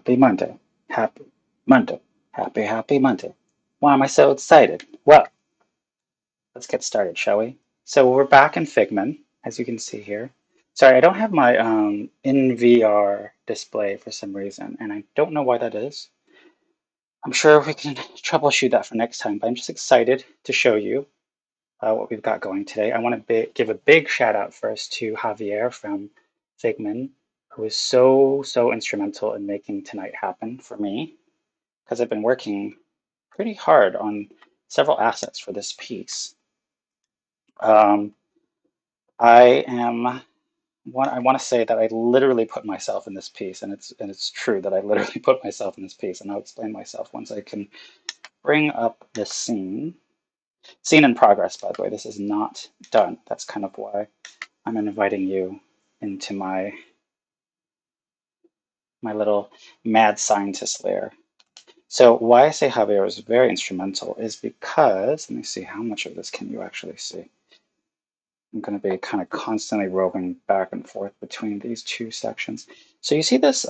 happy Monday, happy Monday, happy Monday. Why am I so excited? Well, let's get started, shall we? So we're back in Figment, as you can see here. Sorry, I don't have my in VR display for some reason, and I don't know why that is. I'm sure we can troubleshoot that for next time, but I'm just excited to show you what we've got going today. I want to give a big shout out first to Javier from Figment, who is so instrumental in making tonight happen for me, because I've been working pretty hard on several assets for this piece. Um, I am I want to say that I literally put myself in this piece, and it's true that I literally put myself in this piece, and I'll explain myself once I can bring up this scene. Scene in progress, by the way. This is not done. That's kind of why I'm inviting you into my little mad scientist lair. So why I say Javier is very instrumental is because, let me see, how much of this can you actually see? I'm going to be kind of constantly roving back and forth between these two sections. So you see this?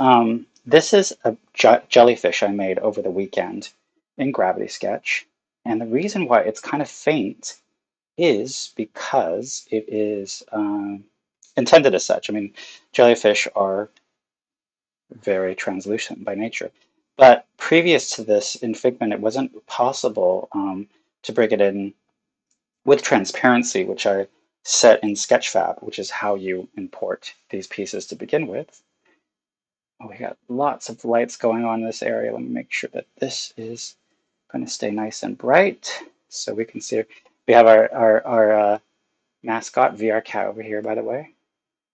This is a jellyfish I made over the weekend in Gravity Sketch. And the reason why it's kind of faint is because it is intended as such. I mean, jellyfish are very translucent by nature. But previous to this in Figment, it wasn't possible to bring it in with transparency, which I set in Sketchfab, which is how you import these pieces to begin with. Oh, we got lots of lights going on in this area. Let me make sure that this is going to stay nice and bright so we can see. We have our mascot VR cat over here, by the way.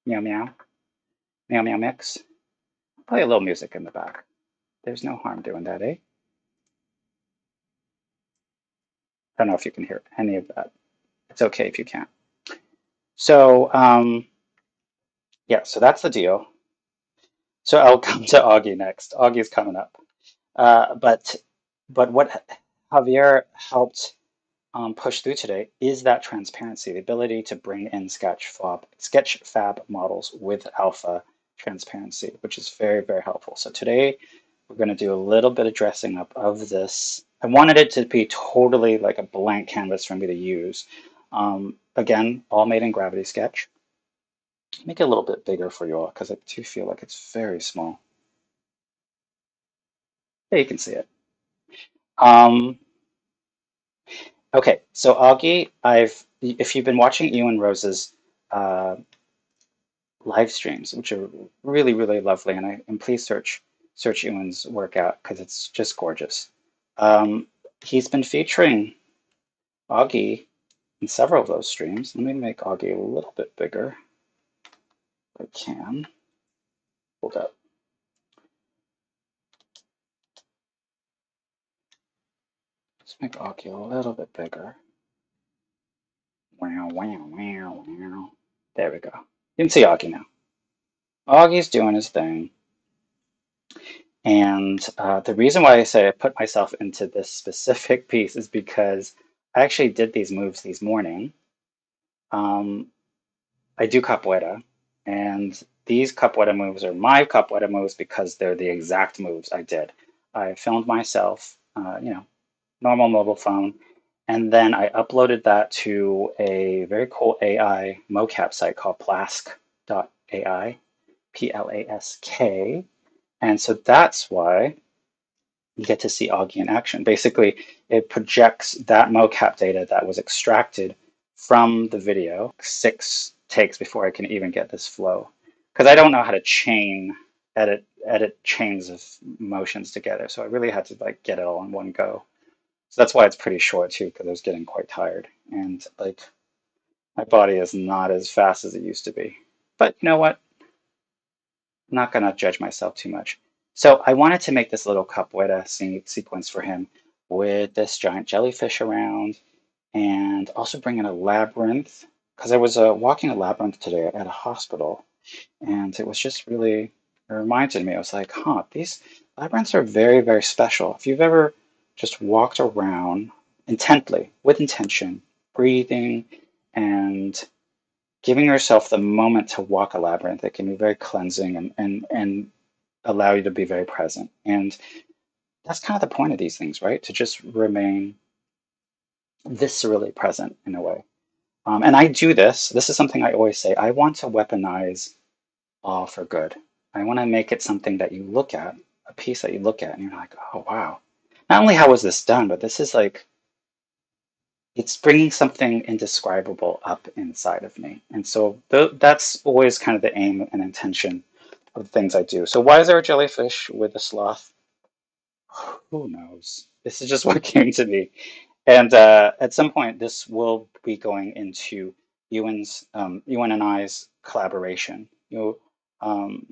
Meow meow. Meow meow mix. Play a little music in the back. There's no harm doing that, eh? I don't know if you can hear any of that. It's okay if you can't. So, yeah, so that's the deal. So I'll come to Augie next. Augie's coming up. Uh, but but what Javier helped push through today is that transparency, the ability to bring in Sketchfab models with alpha transparency, which is very helpful. So today we're going to do a little bit of dressing up of this. I wanted it to be totally like a blank canvas for me to use. Again, all made in Gravity Sketch. Make it a little bit bigger for you all because I do feel like it's very small. Yeah, you can see it. Um, okay, so Augie, if you've been watching Ewan Rose's uh, live streams, which are really lovely, and please search Ewan's work out because it's just gorgeous. Um, he's been featuring Augie in several of those streams. Let me make Augie a little bit bigger if I can. Hold up. Let's make Augie a little bit bigger. Wow. There we go. You can see Augie now. Augie's doing his thing. And the reason why I say I put myself into this specific piece is because I actually did these moves this morning. Um, I do capoeira, and these capoeira moves are my capoeira moves because they're the exact moves I did. I filmed myself, normal mobile phone, and then I uploaded that to a very cool AI mocap site called Plask.ai, Plask. And so that's why you get to see Augie in action. Basically, it projects that mocap data that was extracted from the video, 6 takes before I can even get this flow. Because I don't know how to edit chains of motions together. So I really had to like get it all in one go. So that's why it's pretty short too, because I was getting quite tired. And like my body is not as fast as it used to be. But you know what? I'm not gonna judge myself too much. So I wanted to make this little capoeira sequence for him with this giant jellyfish around and also bring in a labyrinth because I was walking a labyrinth today at a hospital and it was just really, it reminded me, I was like, huh, these labyrinths are very special. If you've ever just walked around intently, with intention, breathing and giving yourself the moment to walk a labyrinth, it can be very cleansing and allow you to be very present. And that's kind of the point of these things, right? To just remain viscerally present in a way. And I do this. This is something I always say. I want to weaponize awe for good. I want to make it something that you look at, a piece that you look at, and you're like, oh, wow. Not only how was this done, but this is like, it's bringing something indescribable up inside of me. And so that's always kind of the aim and intention of the things I do. So why is there a jellyfish with a sloth? Who knows? This is just what came to me. And at some point, this will be going into Ewan and I's collaboration. Um,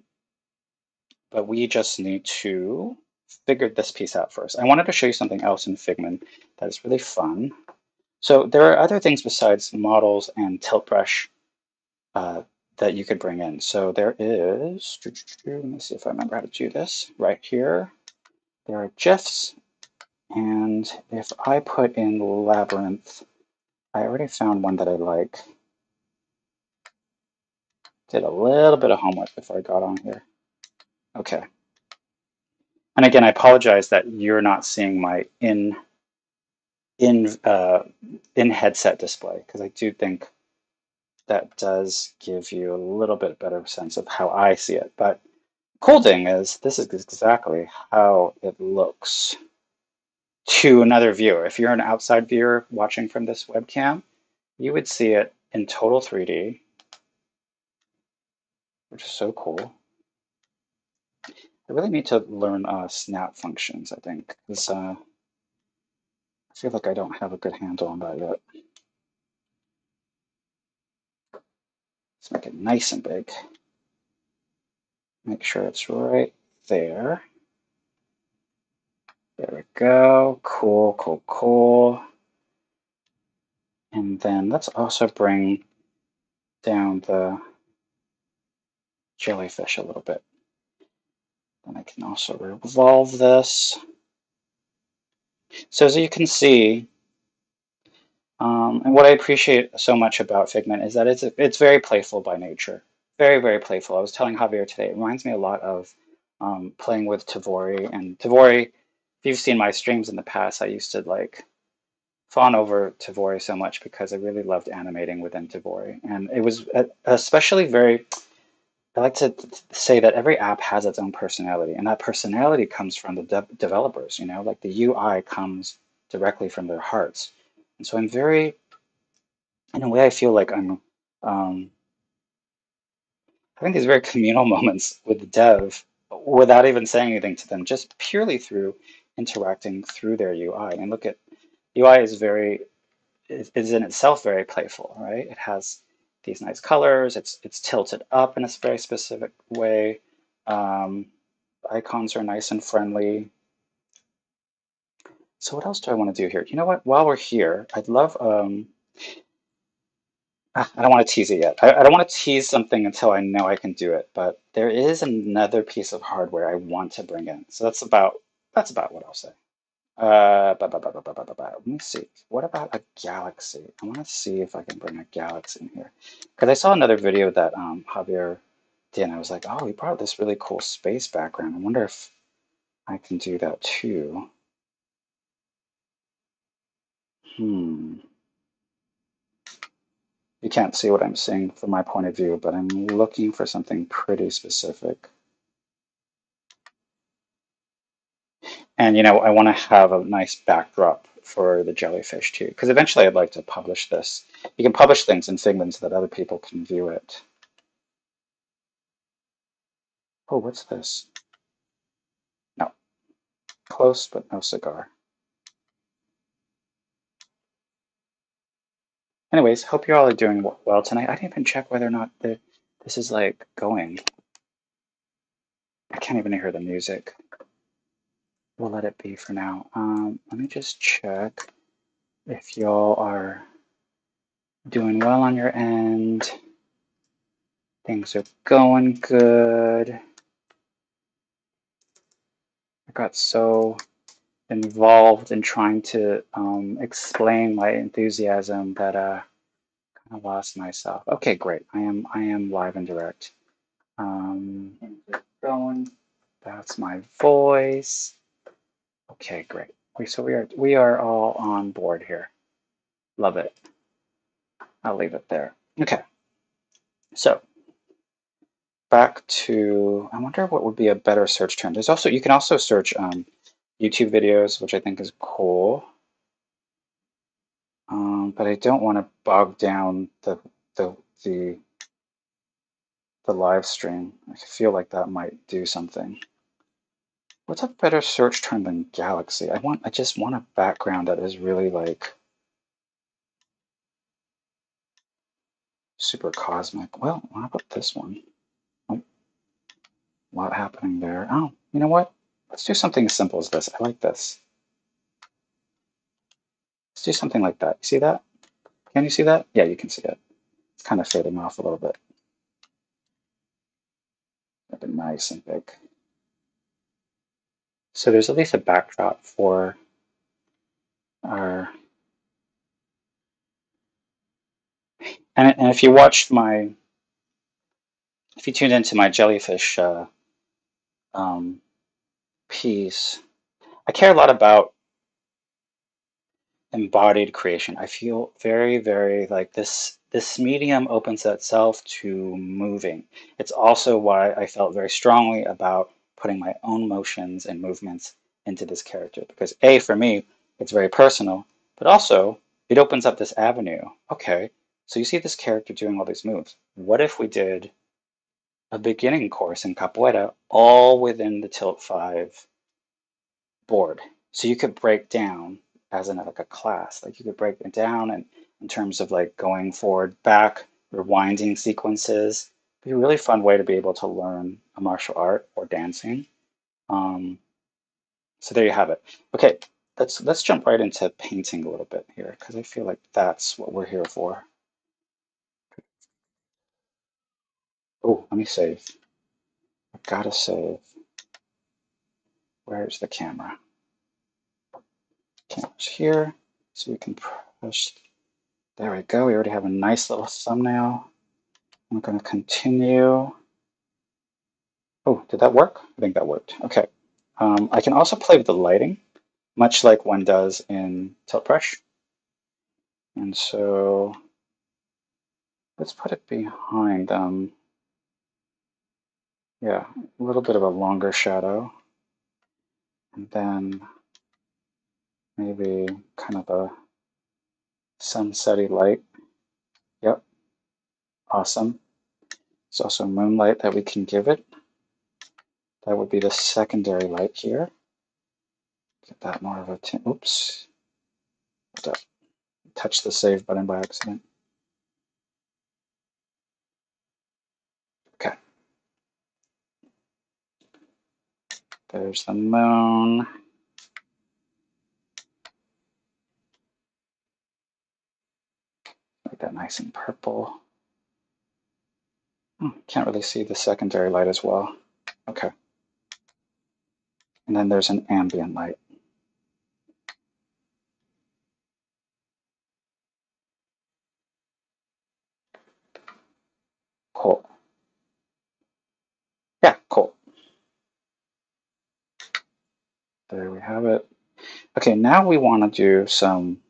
but we just need to figure this piece out first. I wanted to show you something else in Figment that is really fun. So there are other things besides models and tilt brush that you could bring in. So there is, let me see if I remember how to do this. Right here, there are GIFs. And if I put in Labyrinth, I already found one that I like. Did a little bit of homework before I got on here. Okay. And again, I apologize that you're not seeing my in uh, in headset display because I do think that does give you a little bit better sense of how I see it. But cool thing is this is exactly how it looks to another viewer. If you're an outside viewer watching from this webcam, you would see it in total 3D, which is so cool. I really need to learn snap functions, I think, because I feel like I don't have a good handle on that yet. Let's make it nice and big. Make sure it's right there. There we go. Cool, cool, cool. And then let's also bring down the jellyfish a little bit. Then I can also revolve this. So as you can see, and what I appreciate so much about Figment is that it's very playful by nature. Very, very playful. I was telling Javier today, it reminds me a lot of playing with Tavori. And Tavori, if you've seen my streams in the past, I used to like fawn over Tavori so much because I really loved animating within Tavori. And it was especially very, I like to say that every app has its own personality, and that personality comes from the developers, you know, like the UI comes directly from their hearts. And so I'm very, in a way, I feel like I'm having these very communal moments with the dev without even saying anything to them, just purely through interacting through their UI. And look at UI is in itself very playful, right? It has these nice colors. It's tilted up in a very specific way. Um, icons are nice and friendly. So what else do I want to do here? You know what? While we're here, I'd love. I don't want to tease it yet. I don't want to tease something until I know I can do it. But there is another piece of hardware I want to bring in. So that's about what I'll say. Let me see. What about a galaxy? I want to see if I can bring a galaxy in here. Because I saw another video that Javier did, and I was like, oh, he brought this really cool space background. I wonder if I can do that too. Hmm. You can't see what I'm seeing from my point of view, but I'm looking for something pretty specific. And you know, I want to have a nice backdrop for the jellyfish too, because eventually I'd like to publish this. You can publish things in Figment so that other people can view it. Oh, what's this? No, close but no cigar. Anyways, hope you all are doing well tonight. I didn't even check whether or not this is like going. I can't even hear the music. We'll let it be for now. Let me just check if y'all are doing well on your end. Things are going good. I got so involved in trying to explain my enthusiasm that I lost myself. Okay, great. I am live and direct. Things are going. That's my voice. Okay, great. So we are all on board here. Love it. I'll leave it there. Okay, so back to, I wonder what would be a better search term. There's also, you can also search YouTube videos, which I think is cool. But I don't want to bog down the the the live stream. I feel like that might do something. What's a better search term than galaxy? I just want a background that is really like super cosmic. Well, how about this one? Oh, a lot happening there. Oh, you know what? Let's do something as simple as this. I like this. Let's do something like that. You see that? Can you see that? Yeah, you can see it. It's kind of fading off a little bit. Make it nice and big. So there's at least a backdrop for our. And if you watched my, if you tuned into my jellyfish um, piece, I care a lot about embodied creation. I feel very, very like this medium opens itself to moving. It's also why I felt very strongly about putting my own motions and movements into this character because A, for me, it's very personal, but also it opens up this avenue. Okay, so you see this character doing all these moves. What if we did a beginning course in capoeira all within the Tilt 5 board? So you could break down as in like a class, like you could break it down and in terms of like going forward, back, rewinding sequences. It'd be a really fun way to be able to learn a martial art or dancing. Um, so there you have it. Okay, let's jump right into painting a little bit here because I feel like that's what we're here for. Oh, let me save. I gotta save. Where's the camera? Camera's here, so we can push. There we go. We already have a nice little thumbnail. I'm going to continue. Oh, did that work? I think that worked. Okay. I can also play with the lighting, much like one does in Tilt Brush. And so let's put it behind, yeah, a little bit of a longer shadow. And then maybe kind of a sunsetty light. Yep, awesome. There's also moonlight that we can give it. That would be the secondary light here. Get that more of a tint. Oops. Touch the save button by accident. Okay. There's the moon. Make that nice and purple. Can't really see the secondary light as well. Okay. And then there's an ambient light. Cool. Yeah, cool. There we have it. Okay, now we want to do some.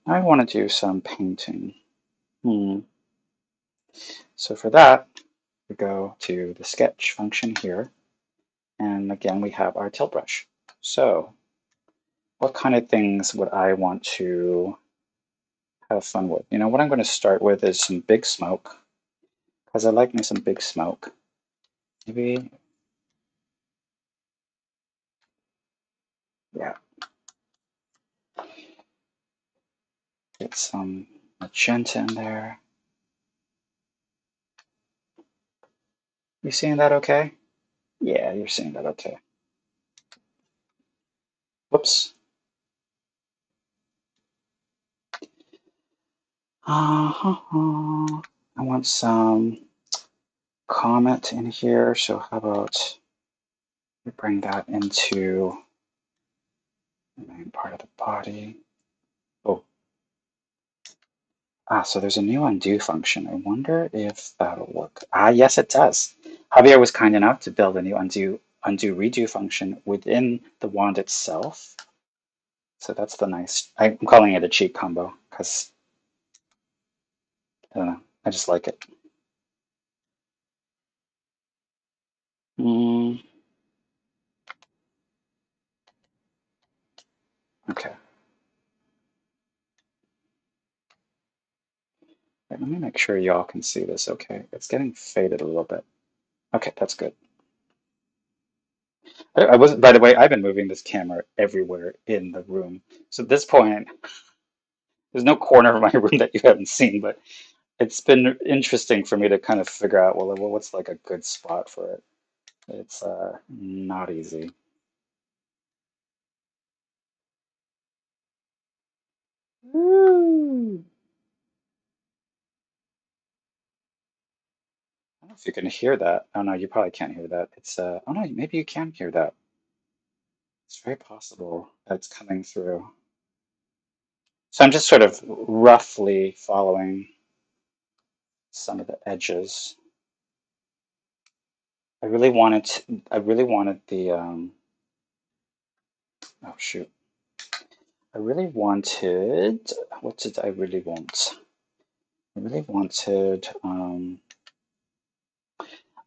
I want to do some painting. So for that, we go to the sketch function here. And again, we have our tilt brush. So what kind of things would I want to have fun with? You know, what I'm going to start with is some big smoke, because I like me some big smoke. Maybe, yeah, get some magenta in there. You seeing that okay? Yeah, you're seeing that okay. Whoops. I want some comment in here, so how about we bring that into the main part of the body. Oh, Ah, so there's a new undo function. I wonder if that'll work. Ah, yes, it does. Javier was kind enough to build a new undo redo function within the wand itself. So that's the nice. I'm calling it a cheat combo because I don't know. I just like it. Mm, okay. Wait, let me make sure y'all can see this. Okay, it's getting faded a little bit. Okay, that's good. I wasn't. By the way, I've been moving this camera everywhere in the room. So at this point, there's no corner of my room that you haven't seen, but it's been interesting for me to kind of figure out, well, what's like a good spot for it. It's not easy. Woo! I don't know if you can hear that. Oh no, you probably can't hear that. It's oh no, maybe you can hear that. It's very possible that it's coming through. So I'm just sort of roughly following some of the edges. I really wanted the oh shoot. I really wanted, what did I really want? I really wanted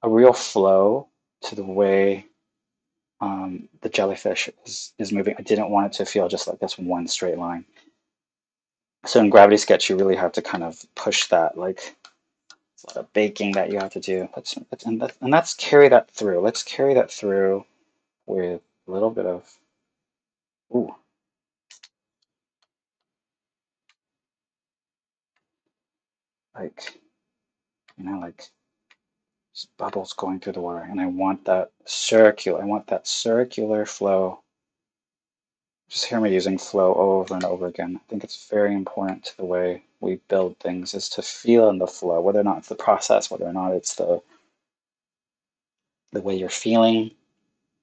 a real flow to the way the jellyfish is moving. I didn't want it to feel just like this one straight line. So in Gravity Sketch, you really have to kind of push that, like it's a lot of baking that you have to do. And let's carry that through. Let's carry that through with a little bit of, ooh, like, like just bubbles going through the water. And I want that circular flow. Just hear me using flow over and over again. I think it's very important to the way we build things is to feel in the flow, whether or not it's the process, whether or not it's the way you're feeling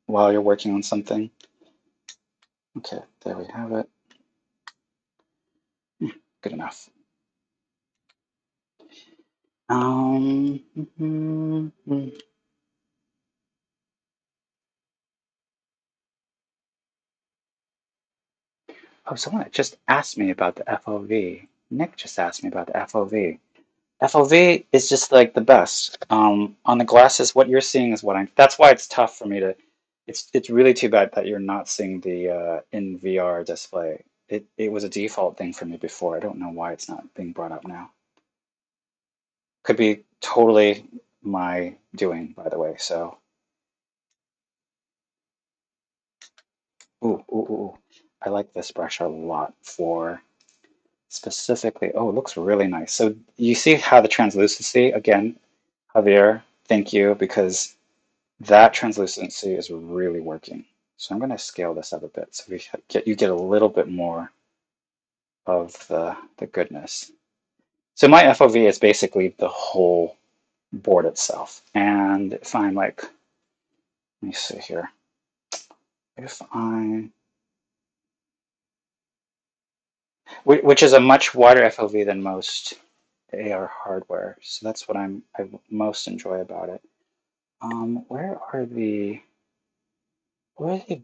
while you're working on something. Okay, there we have it. Good enough. Um, mm, mm. Oh, someone just asked me about the FOV. Nick just asked me about the FOV. FOV is just like the best. On the glasses, what you're seeing is what I'm. That's why it's tough for me to. It's really too bad that you're not seeing the in VR display. It was a default thing for me before. I don't know why it's not being brought up now. Could be totally my doing, by the way. So, ooh, ooh, ooh, ooh. I like this brush a lot for specifically. Oh, it looks really nice. So you see how the translucency again, Javier. Thank you because that translucency is really working. So I'm going to scale this up a bit so you get a little bit more of the goodness. So my FOV is basically the whole board itself. And if I'm like, let me see here. If I, which is a much wider FOV than most AR hardware. So that's what I most enjoy about it. Where are the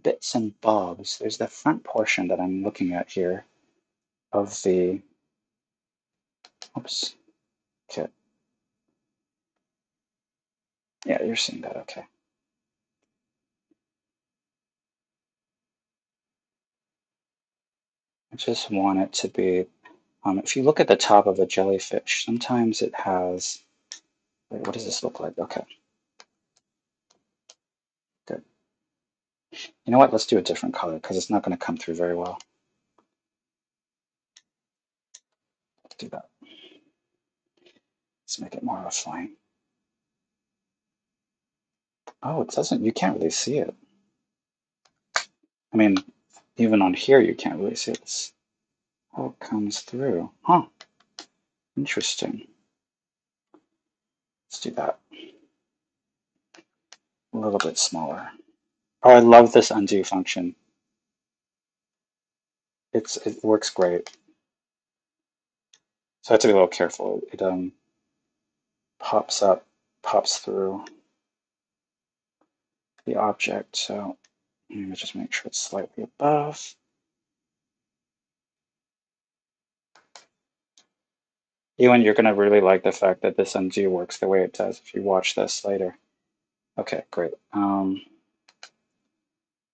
bits and bobs? There's the front portion that I'm looking at here of the, oops, okay. Yeah, you're seeing that, okay. I just want it to be, if you look at the top of a jellyfish, sometimes it has, wait, what does this look like? Okay, good. You know what? Let's do a different color because it's not going to come through very well. Let's do that. Let's make it more refined. Oh, it doesn't, you can't really see it. I mean, even on here, you can't really see it. It's how it comes through. Huh, interesting. Let's do that. A little bit smaller. Oh, I love this undo function. It works great. So I have to be a little careful. It pops up, pops through the object. So let me just make sure it's slightly above. Ewan, you're going to really like the fact that this undo works the way it does if you watch this later. Okay, great. Let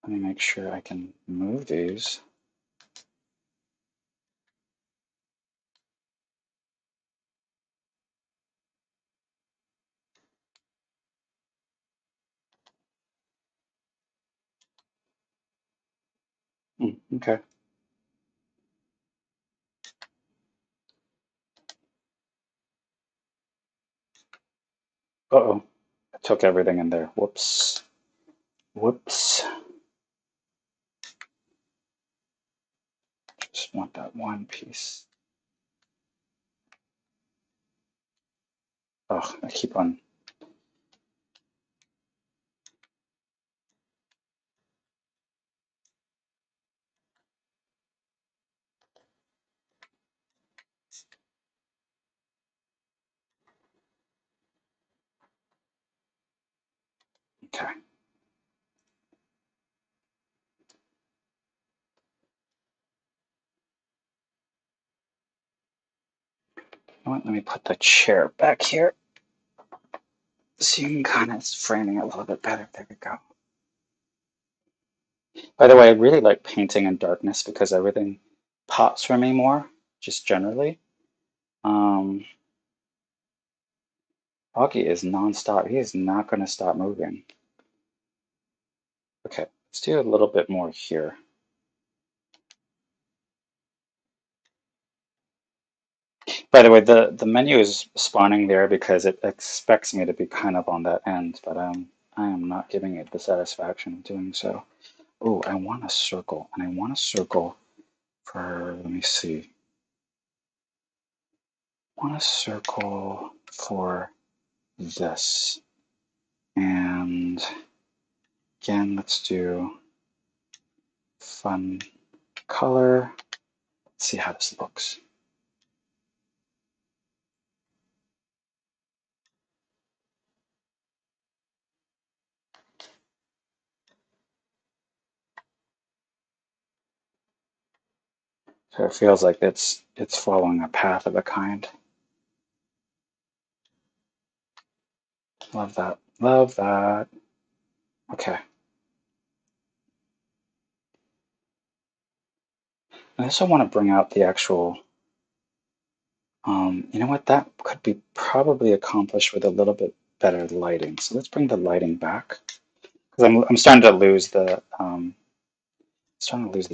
me make sure I can move these. Okay. Uh-oh. I took everything in there. Whoops. Whoops. Just want that one piece. Oh, I keep on. Okay. You know what? Let me put the chair back here so you can kind of framing it a little bit better. There we go. By the way, I really like painting in darkness because everything pops for me more, just generally. Um, Augie is nonstop. He is not going to stop moving. Okay, let's do a little bit more here. By the way, the menu is spawning there because it expects me to be kind of on that end, but I am not giving it the satisfaction of doing so. Oh, I want a circle, and I want a circle for, let me see, I want a circle for this. And again, let's do fun color. Let's see how this looks. So it feels like it's following a path of a kind. Love that. Love that. Okay. I also want to bring out the actual, you know what? That could be probably accomplished with a little bit better lighting. So let's bring the lighting back because I'm starting to lose the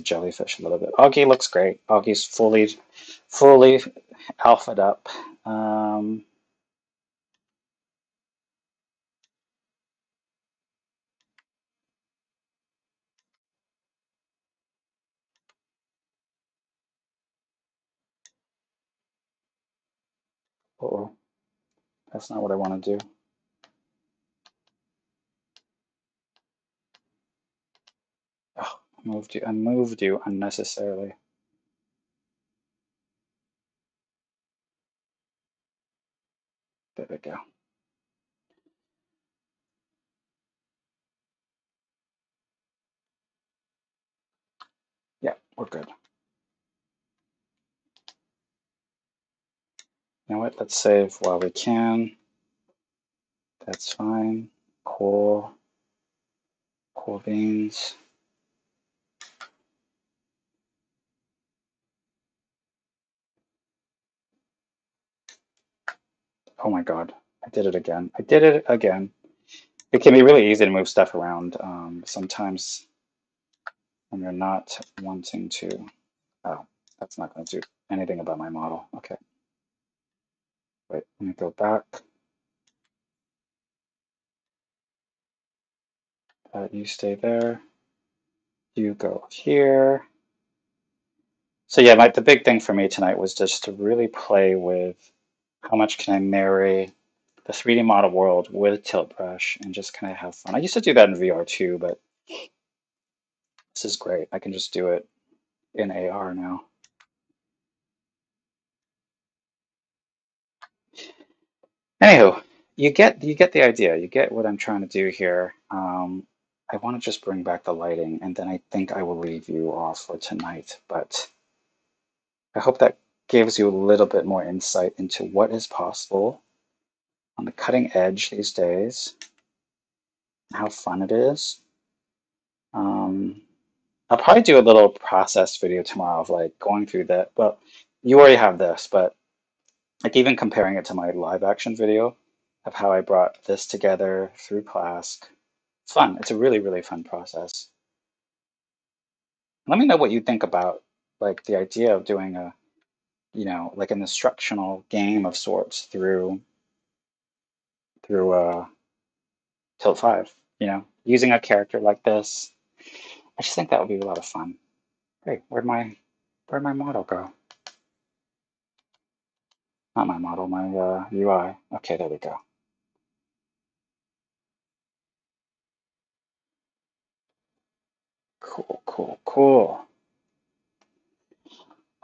jellyfish a little bit. Augie looks great. Augie's fully alphaed up. Um, uh-oh, that's not what I want to do. Oh, I moved you unnecessarily. There we go. Yeah, we're good. You know what? Let's save while we can. That's fine. Cool. Cool beans. Oh my God. I did it again. I did it again. It can be really easy to move stuff around sometimes when you're not wanting to. Oh, that's not going to do anything about my model. Okay, wait, let me go back. You stay there. You go here. So yeah, the big thing for me tonight was just to really play with how much can I marry the 3D model world with Tilt Brush and just kind of have fun. I used to do that in VR too, but this is great. I can just do it in AR now. Anywho, you get the idea. You get what I'm trying to do here. I want to just bring back the lighting, and then I think I will leave you off for tonight. But I hope that gives you a little bit more insight into what is possible on the cutting edge these days, how fun it is. Um, I'll probably do a little process video tomorrow of like going through that. Well, you already have this, but like even comparing it to my live action video of how I brought this together through class. It's fun. It's a really, really fun process. Let me know what you think about like the idea of doing a, like an instructional game of sorts through Tilt 5, using a character like this. I just think that would be a lot of fun. Hey, where'd my model go? Not my model, my UI. Okay, there we go. Cool, cool, cool.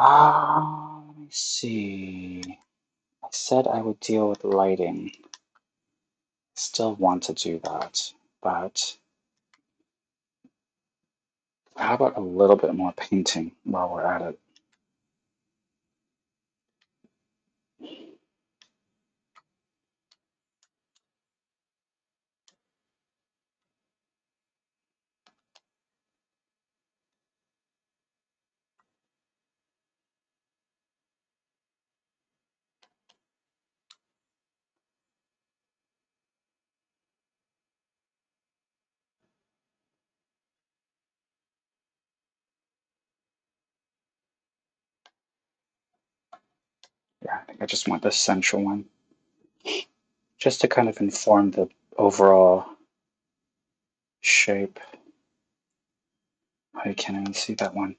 Let me see. I said I would deal with lighting. Still want to do that, but how about a little bit more painting while we're at it? Yeah, I think I just want the central one, just to kind of inform the overall shape. Oh, you can't even see that one.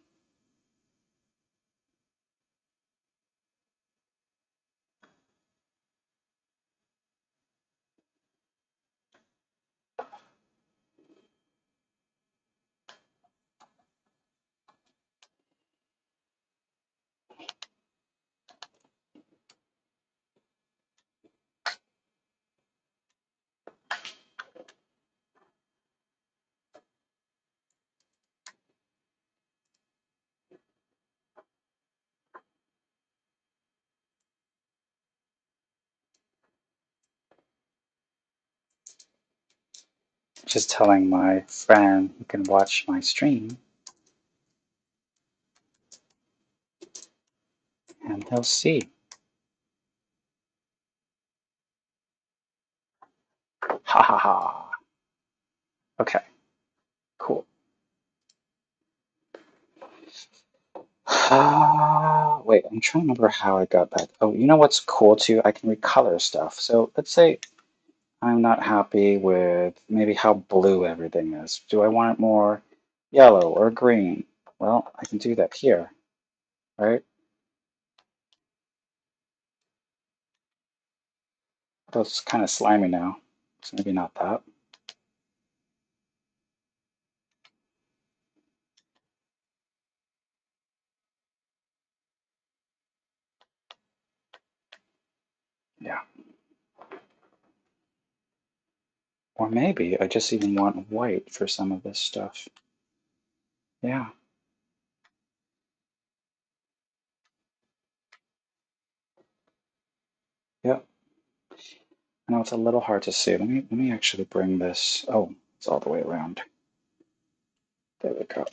Just telling my friend who can watch my stream, and he'll see. Ha ha ha. Okay, cool. Wait, I'm trying to remember how I got back. Oh, you know what's cool too? I can recolor stuff. So let's say I'm not happy with maybe how blue everything is. Do I want it more yellow or green? Well, I can do that here, right? Although it's kind of slimy now, so maybe not that. Yeah. Or maybe I just even want white for some of this stuff. Yeah. Yep. I know it's a little hard to see. Let me actually bring this. Oh, it's all the way around. There we go.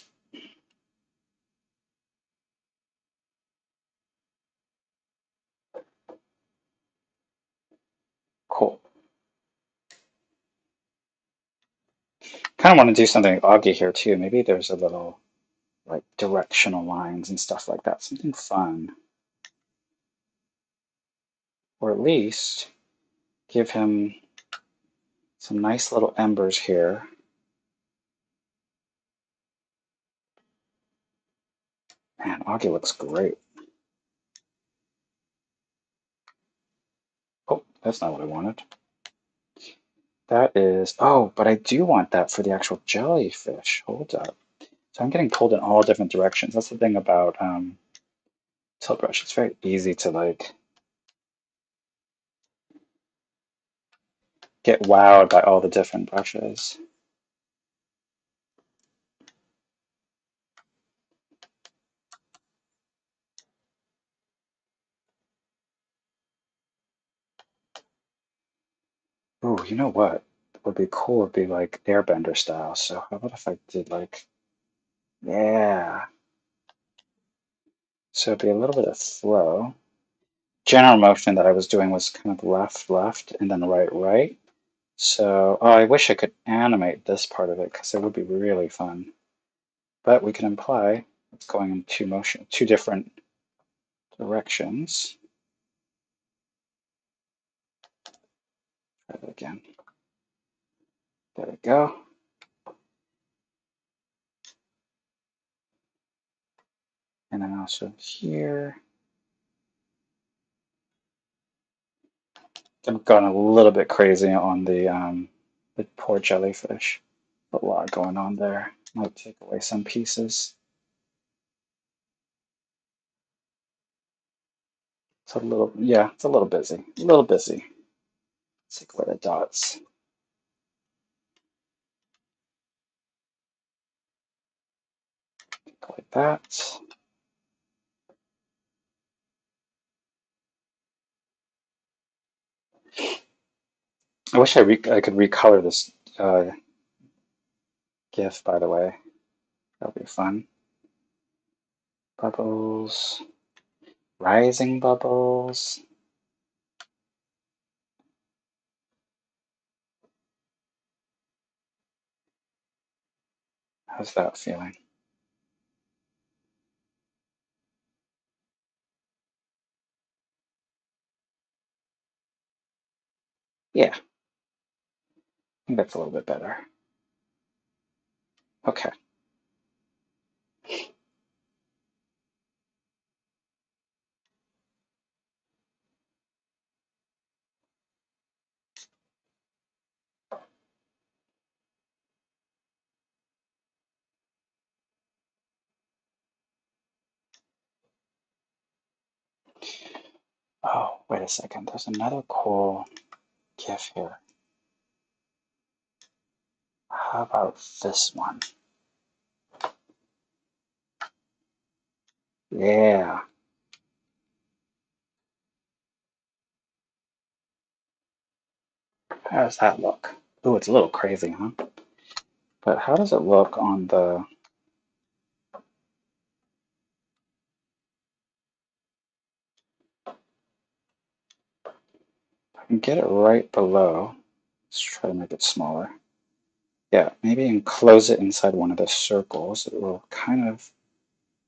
Cool. Kind of want to do something Augie here too. Maybe there's a little like directional lines and stuff like that. Something fun. Or at least give him some nice little embers here. Man, Augie looks great. Oh, that's not what I wanted. That is, oh, but I do want that for the actual jellyfish. Hold up. So I'm getting pulled in all different directions. That's the thing about tilt brush. It's very easy to like get wowed by all the different brushes. Ooh, you know what would be cool would be like airbender style. So how about if I did like, yeah. So it'd be a little bit of flow. General motion that I was doing was kind of left, left, and then right, right. So, oh, I wish I could animate this part of it because it would be really fun. But we can imply it's going in two different directions. Try that again. There we go. And then also here. I've gone a little bit crazy on the poor jellyfish. A lot going on there. Might take away some pieces. It's a little, yeah, it's a little busy. A little busy. Take away the dots. Like that. I wish I could recolor this GIF, by the way. That'll be fun. Bubbles. Rising bubbles. How's that feeling? Yeah, I think that's a little bit better. Okay. Oh, wait a second. There's another cool GIF here. How about this one? Yeah. How does that look? Ooh, it's a little crazy, huh? But how does it look on the... I can get it right below. Let's try to make it smaller. Yeah, maybe enclose it inside one of the circles. It will kind of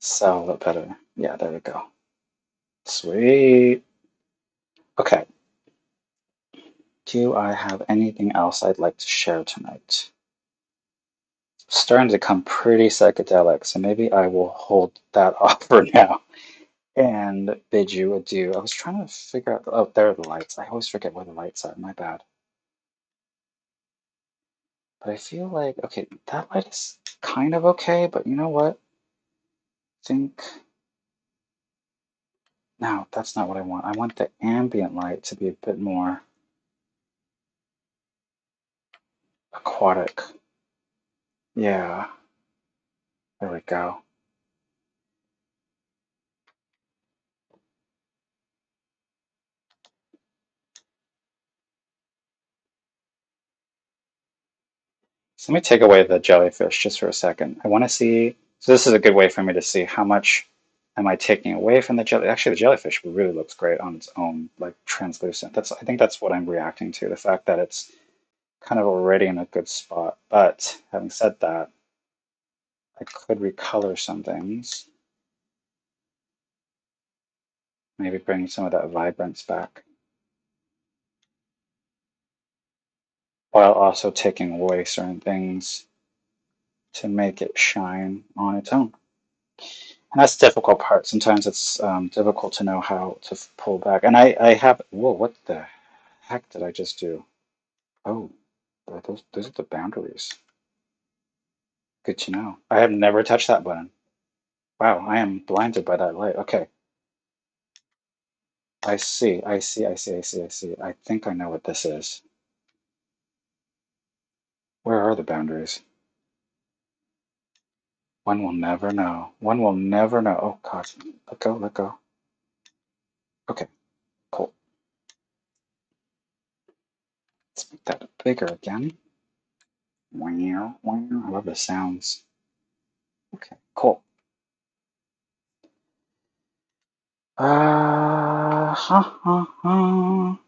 sell a little better. Yeah, there we go. Sweet. Okay. Do I have anything else I'd like to share tonight? It's starting to become pretty psychedelic, so maybe I will hold that off for now and bid you adieu. I was trying to figure out, oh, there are the lights. I always forget where the lights are. My bad. But I feel like, okay, that light is kind of okay, but you know what? I think, no, that's not what I want. I want the ambient light to be a bit more aquatic. Yeah, there we go. So let me take away the jellyfish just for a second. I want to see, so this is a good way for me to see how much am I taking away from the jelly. Actually, the jellyfish really looks great on its own, like translucent. I think that's what I'm reacting to, the fact that it's kind of already in a good spot. But having said that, I could recolor some things, maybe bring some of that vibrance back, while also taking away certain things to make it shine on its own. And that's the difficult part. Sometimes it's difficult to know how to pull back. And I have, whoa, what the heck did I just do? Oh, those are the boundaries. Good to know. I have never touched that button. Wow, I am blinded by that light. Okay, I see, I see, I see, I see, I see. I think I know what this is. Where are the boundaries? One will never know. One will never know. Oh God, let go, let go. Okay, cool. Let's make that bigger again. Wow, wow. I love the sounds. Okay, cool. Ha, ha.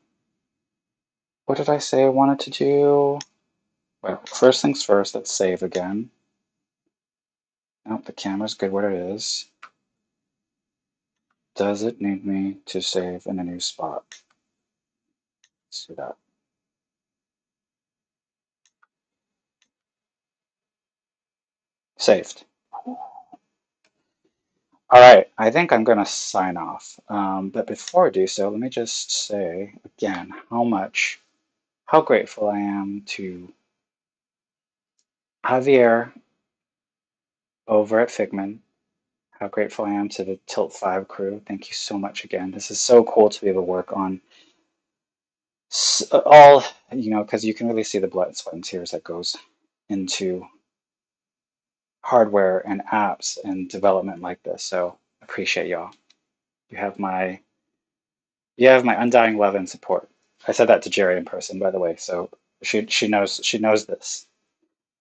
What did I say I wanted to do? Well, first things first, let's save again. Oh, the camera's good where it is. Does it need me to save in a new spot? Let's do that. Saved. All right, I think I'm going to sign off. But before I do so, let me just say again how grateful I am to Javier over at Figman, how grateful I am to the Tilt 5 crew. Thank you so much again. This is so cool to be able to work on all, because you can really see the blood, sweat, and tears that goes into hardware and apps and development like this. So appreciate y'all. You have my you have my undying love and support. I said that to Jerry in person, by the way, so she knows this.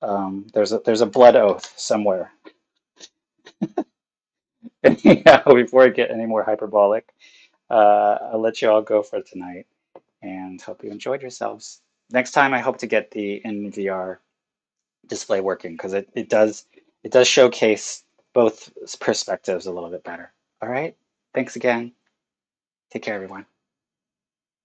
There's a blood oath somewhere. Yeah, before I get any more hyperbolic, I'll let you all go for tonight and hope you enjoyed yourselves. Next time, I hope to get the NVR display working because it does showcase both perspectives a little bit better. All right, thanks again. Take care, everyone.